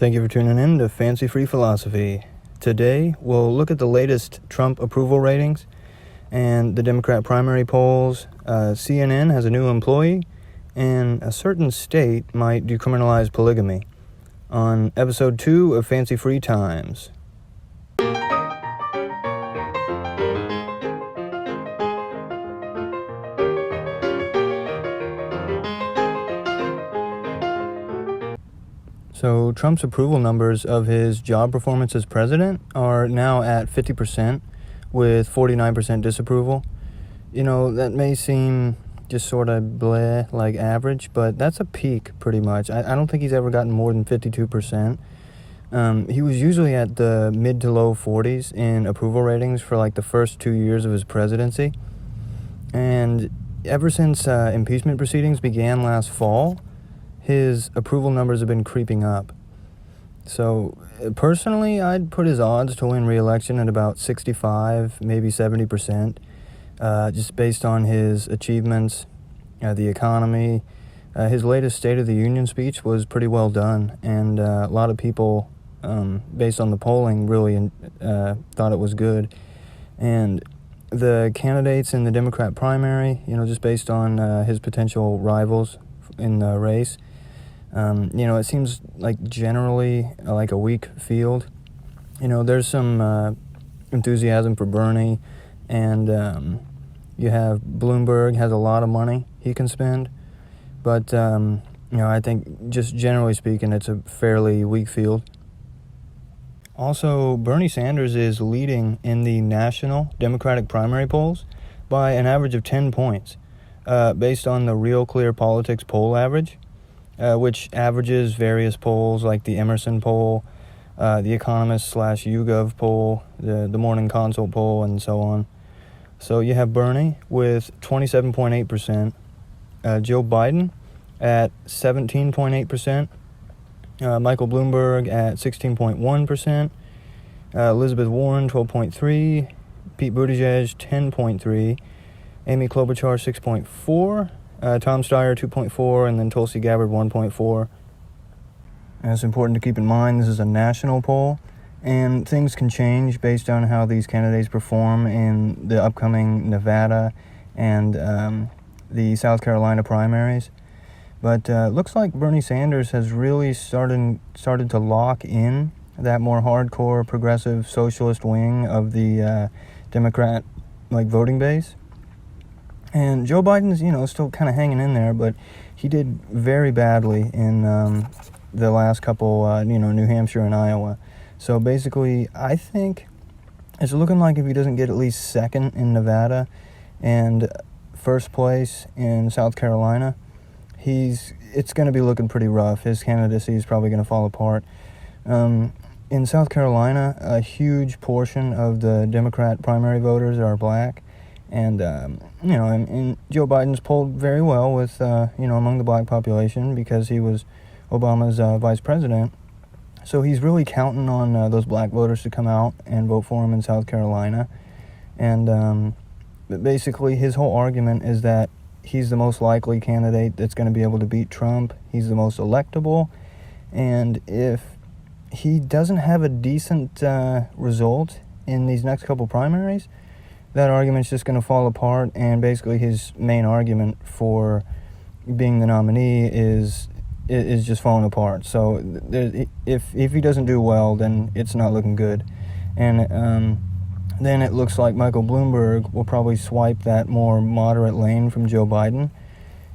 Thank you for tuning in to Fancy Free Philosophy. Today, we'll look at the latest Trump approval ratings and the Democrat primary polls. CNN has a new employee, and a certain state might decriminalize polygamy on episode 2 of Fancy Free Times. So Trump's approval numbers of his job performance as president are now at 50%, with 49% disapproval. You know, that may seem just sort of bleh, like average, but that's a peak pretty much. I don't think he's ever gotten more than 52%. He was usually at the mid to low 40s in approval ratings for like the first 2 years of his presidency. And ever since impeachment proceedings began last fall, his approval numbers have been creeping up. So personally, I'd put his odds to win re-election at about 65, maybe 70%, just based on his achievements, the economy. His latest State of the Union speech was pretty well done, and a lot of people, based on the polling, really thought it was good. And the candidates in the Democrat primary, just based on his potential rivals in the race, it seems like generally like a weak field. There's some enthusiasm for Bernie, and you have Bloomberg has a lot of money he can spend, but I think just generally speaking, it's a fairly weak field. Also, Bernie Sanders is leading in the national Democratic primary polls by an average of 10 points, based on the Real Clear Politics poll average, which averages various polls like the Emerson poll, the Economist /YouGov poll, the Morning Consult poll, and so on. So you have Bernie with 27.8%, Joe Biden at 17.8%, Michael Bloomberg at 16.1%, Elizabeth Warren 12.3%, Pete Buttigieg 10.3%, Amy Klobuchar 6.4%, Tom Steyer 2.4%, and then Tulsi Gabbard 1.4%. And it's important to keep in mind this is a national poll, and things can change based on how these candidates perform in the upcoming Nevada and the South Carolina primaries. But looks like Bernie Sanders has really started to lock in that more hardcore progressive socialist wing of the Democrat voting base. And Joe Biden's, still kind of hanging in there, but he did very badly in the last couple, New Hampshire and Iowa. So basically, I think it's looking like if he doesn't get at least second in Nevada and first place in South Carolina, it's going to be looking pretty rough. His candidacy is probably going to fall apart. In South Carolina, a huge portion of the Democrat primary voters are black. And, and Joe Biden's polled very well with, among the black population because he was Obama's vice president. So he's really counting on those black voters to come out and vote for him in South Carolina. And but basically his whole argument is that he's the most likely candidate that's going to be able to beat Trump. He's the most electable. And if he doesn't have a decent result in these next couple primaries, that argument's just going to fall apart, and basically his main argument for being the nominee is just falling apart. So if he doesn't do well, then it's not looking good. And then it looks like Michael Bloomberg will probably swipe that more moderate lane from Joe Biden,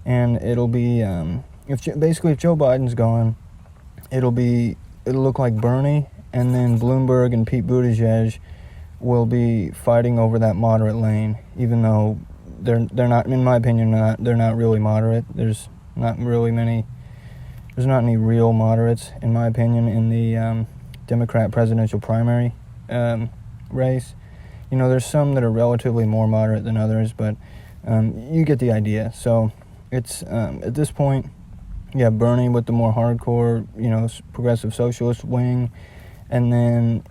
and it'll be if Joe Biden's gone, it'll look like Bernie, and then Bloomberg and Pete Buttigieg will be fighting over that moderate lane, even though they're not, in my opinion, they're not really moderate. There's not any real moderates, in my opinion, in the Democrat presidential primary race. There's some that are relatively more moderate than others, but you get the idea. So it's at this point, Bernie with the more hardcore, progressive socialist wing, and then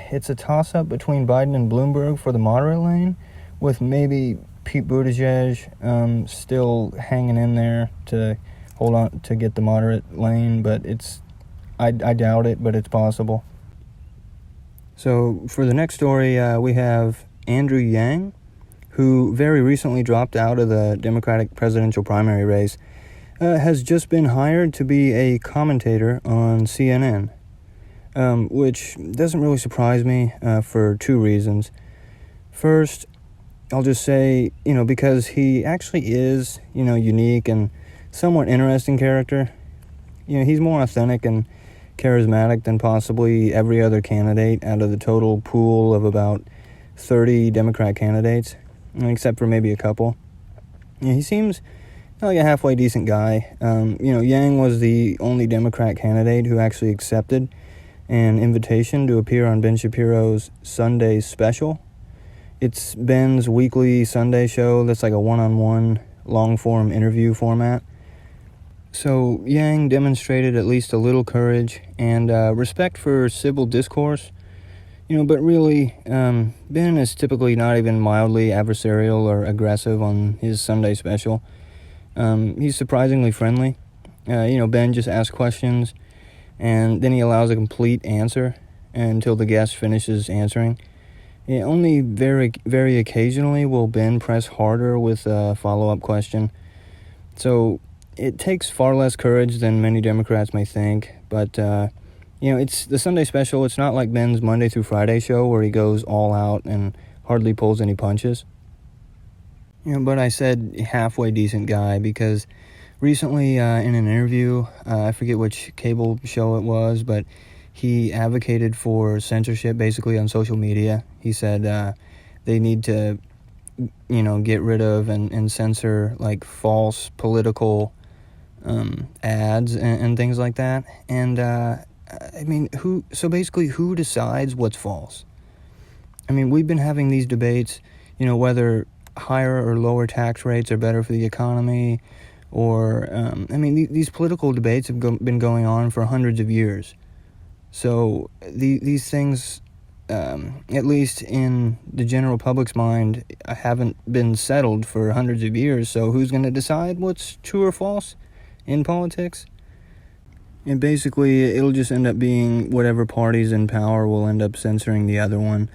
it's a toss-up between Biden and Bloomberg for the moderate lane, with maybe Pete Buttigieg still hanging in there to hold on to get the moderate lane, but it's I doubt it, but it's possible. So for the next story, we have Andrew Yang, who very recently dropped out of the Democratic presidential primary race, has just been hired to be a commentator on CNN, which doesn't really surprise me for two reasons. First, I'll just say, because he actually is, unique and somewhat interesting character. He's more authentic and charismatic than possibly every other candidate out of the total pool of about 30 Democrat candidates, except for maybe a couple. He seems like a halfway decent guy. Yang was the only Democrat candidate who actually accepted an invitation to appear on Ben Shapiro's Sunday special. It's Ben's weekly Sunday show that's like a one-on-one, long-form interview format. So Yang demonstrated at least a little courage and respect for civil discourse, but really, Ben is typically not even mildly adversarial or aggressive on his Sunday special. He's surprisingly friendly. Ben just asks questions, and then he allows a complete answer until the guest finishes answering. Only very, very occasionally will Ben press harder with a follow-up question. So it takes far less courage than many Democrats may think, but, it's the Sunday special. It's not like Ben's Monday through Friday show where he goes all out and hardly pulls any punches. But I said halfway decent guy because recently in an interview, I forget which cable show it was, but he advocated for censorship basically on social media. He said they need to, get rid of and censor like false political ads and things like that. And who decides what's false? We've been having these debates, whether higher or lower tax rates are better for the economy, or these political debates have been going on for hundreds of years. So these things, at least in the general public's mind, haven't been settled for hundreds of years. So who's going to decide what's true or false in politics? And basically, it'll just end up being whatever party's in power will end up censoring the other one.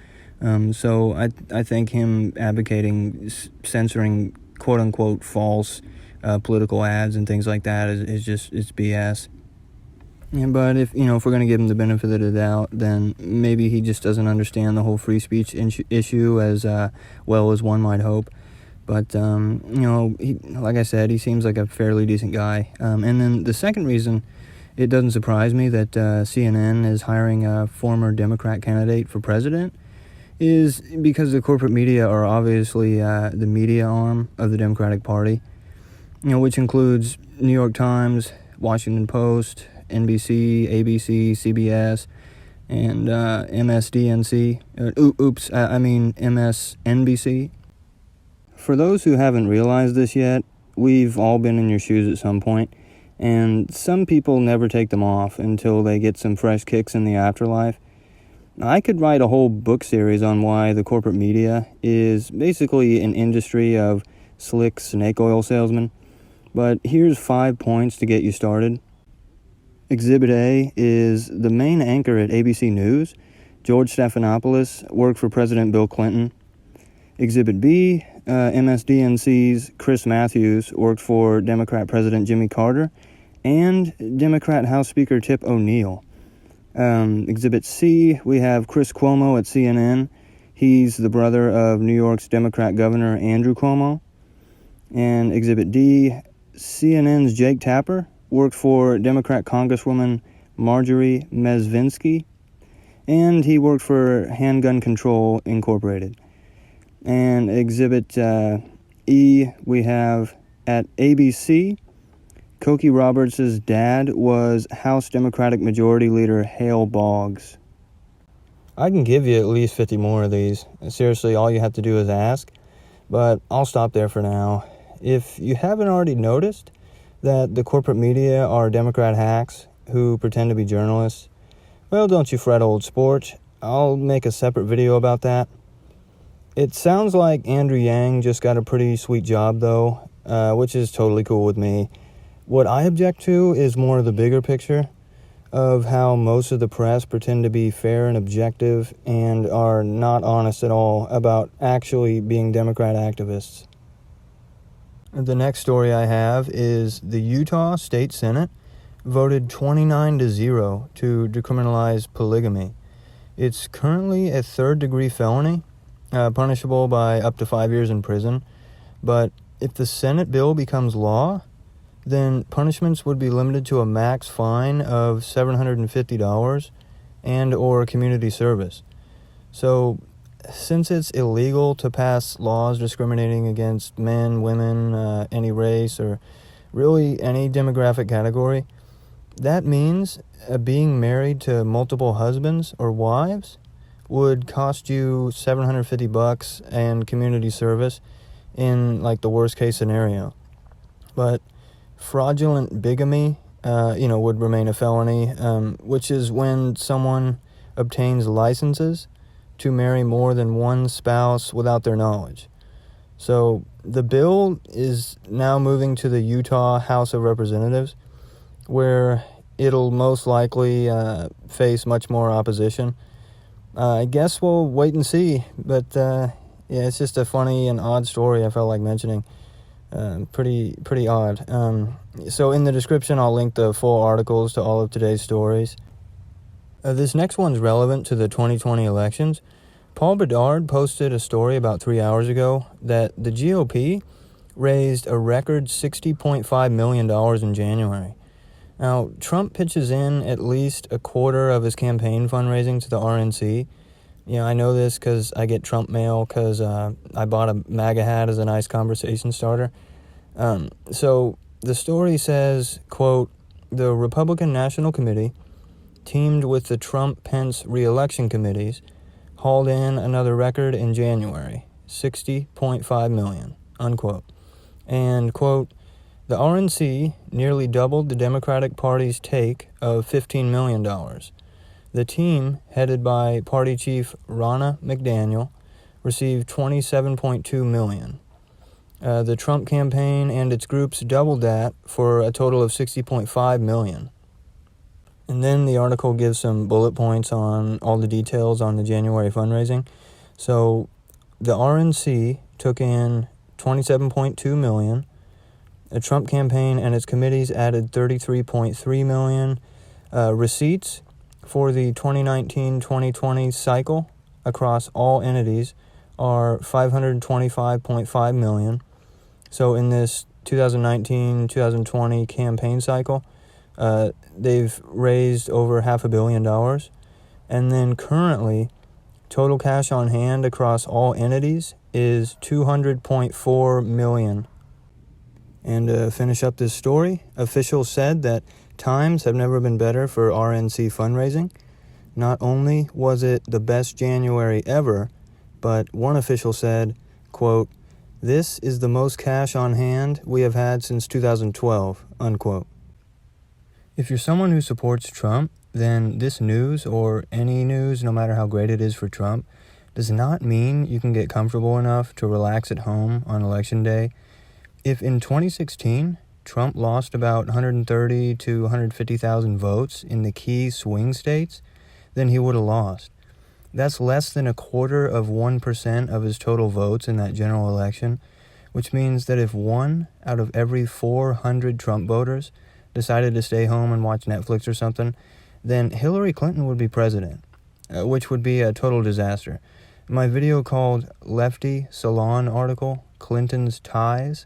So I think him advocating censoring quote-unquote false political ads and things like that is just, it's BS. But if we're going to give him the benefit of the doubt, then maybe he just doesn't understand the whole free speech issue as well as one might hope. But, like I said, he seems like a fairly decent guy. And then the second reason it doesn't surprise me that CNN is hiring a former Democrat candidate for president is because the corporate media are obviously the media arm of the Democratic Party, which includes New York Times, Washington Post, NBC, ABC, CBS, and MSDNC. MSNBC. For those who haven't realized this yet, we've all been in your shoes at some point, and some people never take them off until they get some fresh kicks in the afterlife. I could write a whole book series on why the corporate media is basically an industry of slick snake oil salesmen, but here's 5 points to get you started. Exhibit A is the main anchor at ABC News, George Stephanopoulos, worked for President Bill Clinton. Exhibit B, MSDNC's Chris Matthews worked for Democrat President Jimmy Carter and Democrat House Speaker Tip O'Neill. Exhibit C, we have Chris Cuomo at CNN. He's the brother of New York's Democrat Governor Andrew Cuomo. And Exhibit D, CNN's Jake Tapper worked for Democrat Congresswoman Marjorie Mezvinsky, and he worked for Handgun Control Incorporated. And Exhibit E, we have at ABC, Cokie Roberts' dad was House Democratic Majority Leader Hale Boggs. I can give you at least 50 more of these. Seriously, all you have to do is ask. But I'll stop there for now. If you haven't already noticed that the corporate media are Democrat hacks who pretend to be journalists, well, don't you fret, old sport. I'll make a separate video about that. It sounds like Andrew Yang just got a pretty sweet job, though, which is totally cool with me. What I object to is more of the bigger picture. of how most of the press pretend to be fair and objective and are not honest at all about actually being Democrat activists. The next story I have is the Utah State Senate voted 29-0 to decriminalize polygamy. It's currently a third-degree felony, punishable by up to 5 years in prison, but if the Senate bill becomes law, then punishments would be limited to a max fine of $750 and or community service. So, since it's illegal to pass laws discriminating against men, women, any race, or really any demographic category, that means being married to multiple husbands or wives would cost you $750 and community service in like the worst case scenario. But fraudulent bigamy, would remain a felony, which is when someone obtains licenses to marry more than one spouse without their knowledge. So the bill is now moving to the Utah House of Representatives, where it'll most likely face much more opposition. I guess we'll wait and see, but it's just a funny and odd story I felt like mentioning. Pretty odd. So in the description, I'll link the full articles to all of today's stories. This next one's relevant to the 2020 elections. Paul Bedard posted a story about 3 hours ago that the GOP raised a record $60.5 million in January. Now, Trump pitches in at least a quarter of his campaign fundraising to the RNC. I know this because I get Trump mail because I bought a MAGA hat as a nice conversation starter. So the story says, quote, the Republican National Committee, teamed with the Trump-Pence re-election committees, hauled in another record in January, $60.5 million, unquote. And, quote, the RNC nearly doubled the Democratic Party's take of $15 million. The team, headed by party chief Ronna McDaniel, received $27.2 million. The Trump campaign and its groups doubled that for a total of $60.5 million. And then the article gives some bullet points on all the details on the January fundraising. So the RNC took in $27.2 million. The Trump campaign and its committees added $33.3 million. Receipts for the 2019-2020 cycle across all entities are $525.5 million. So in this 2019-2020 campaign cycle, they've raised over $500 million. And then currently, total cash on hand across all entities is $200.4 million. And to finish up this story, officials said that times have never been better for RNC fundraising. Not only was it the best January ever, but one official said, quote, this is the most cash on hand we have had since 2012, unquote. If you're someone who supports Trump, then this news, or any news, no matter how great it is for Trump, does not mean you can get comfortable enough to relax at home on Election Day. If in 2016, Trump lost about 130 to 150,000 votes in the key swing states, then he would have lost. That's less than 0.25% of his total votes in that general election, which means that if 1 out of every 400 Trump voters decided to stay home and watch Netflix or something, then Hillary Clinton would be president, which would be a total disaster. My video called Lefty Salon article, Clinton's Ties,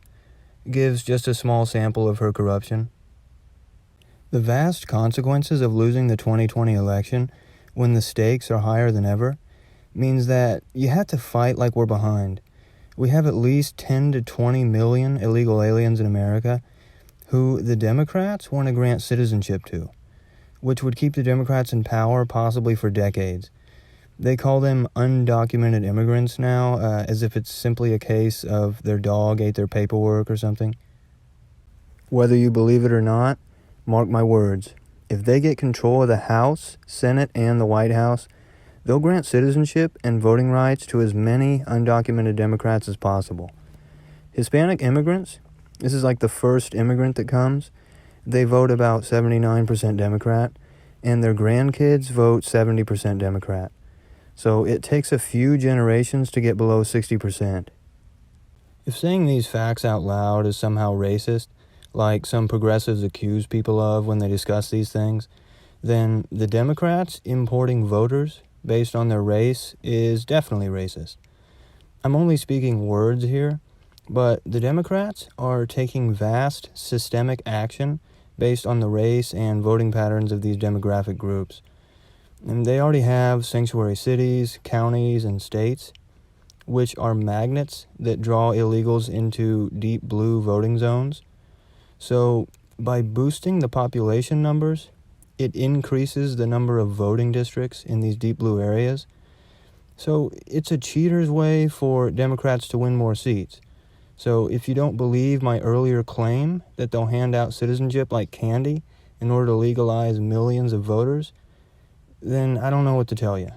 gives just a small sample of her corruption. The vast consequences of losing the 2020 election when the stakes are higher than ever means that you have to fight like we're behind. We have at least 10 to 20 million illegal aliens in America who the Democrats want to grant citizenship to, which would keep the Democrats in power possibly for decades. They call them undocumented immigrants now, as if it's simply a case of their dog ate their paperwork or something. Whether you believe it or not, mark my words, if they get control of the House, Senate, and the White House, they'll grant citizenship and voting rights to as many undocumented Democrats as possible. Hispanic immigrants, this is like the first immigrant that comes, they vote about 79% Democrat, and their grandkids vote 70% Democrat. So it takes a few generations to get below 60%. If saying these facts out loud is somehow racist, like some progressives accuse people of when they discuss these things, then the Democrats importing voters based on their race is definitely racist. I'm only speaking words here, but the Democrats are taking vast systemic action based on the race and voting patterns of these demographic groups. And they already have sanctuary cities, counties, and states, which are magnets that draw illegals into deep blue voting zones. So by boosting the population numbers, it increases the number of voting districts in these deep blue areas. So it's a cheater's way for Democrats to win more seats. So if you don't believe my earlier claim that they'll hand out citizenship like candy in order to legalize millions of voters, then I don't know what to tell you.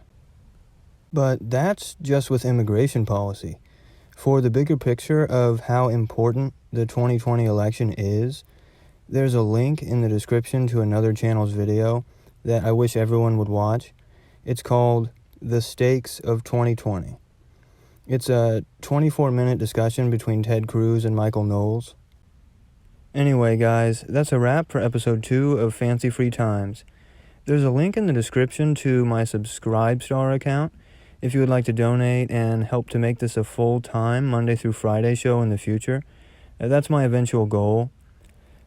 But that's just with immigration policy. For the bigger picture of how important the 2020 election is, there's a link in the description to another channel's video that I wish everyone would watch. It's called The Stakes of 2020. It's a 24-minute discussion between Ted Cruz and Michael Knowles. Anyway, guys, that's a wrap for episode 2 of Fancy Free Times. There's a link in the description to my Subscribestar account if you would like to donate and help to make this a full-time Monday through Friday show in the future. That's my eventual goal.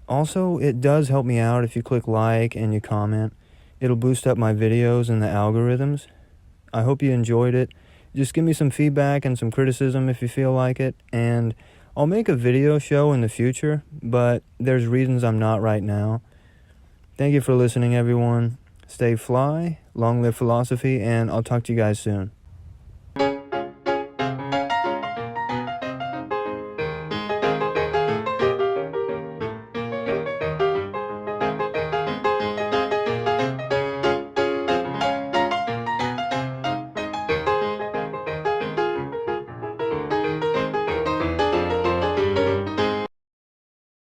Also, it does help me out if you click like and you comment. It'll boost up my videos in the algorithms. I hope you enjoyed it. Just give me some feedback and some criticism if you feel like it, and I'll make a video show in the future, but there's reasons I'm not right now. Thank you for listening, everyone. Stay fly, long live philosophy, and I'll talk to you guys soon.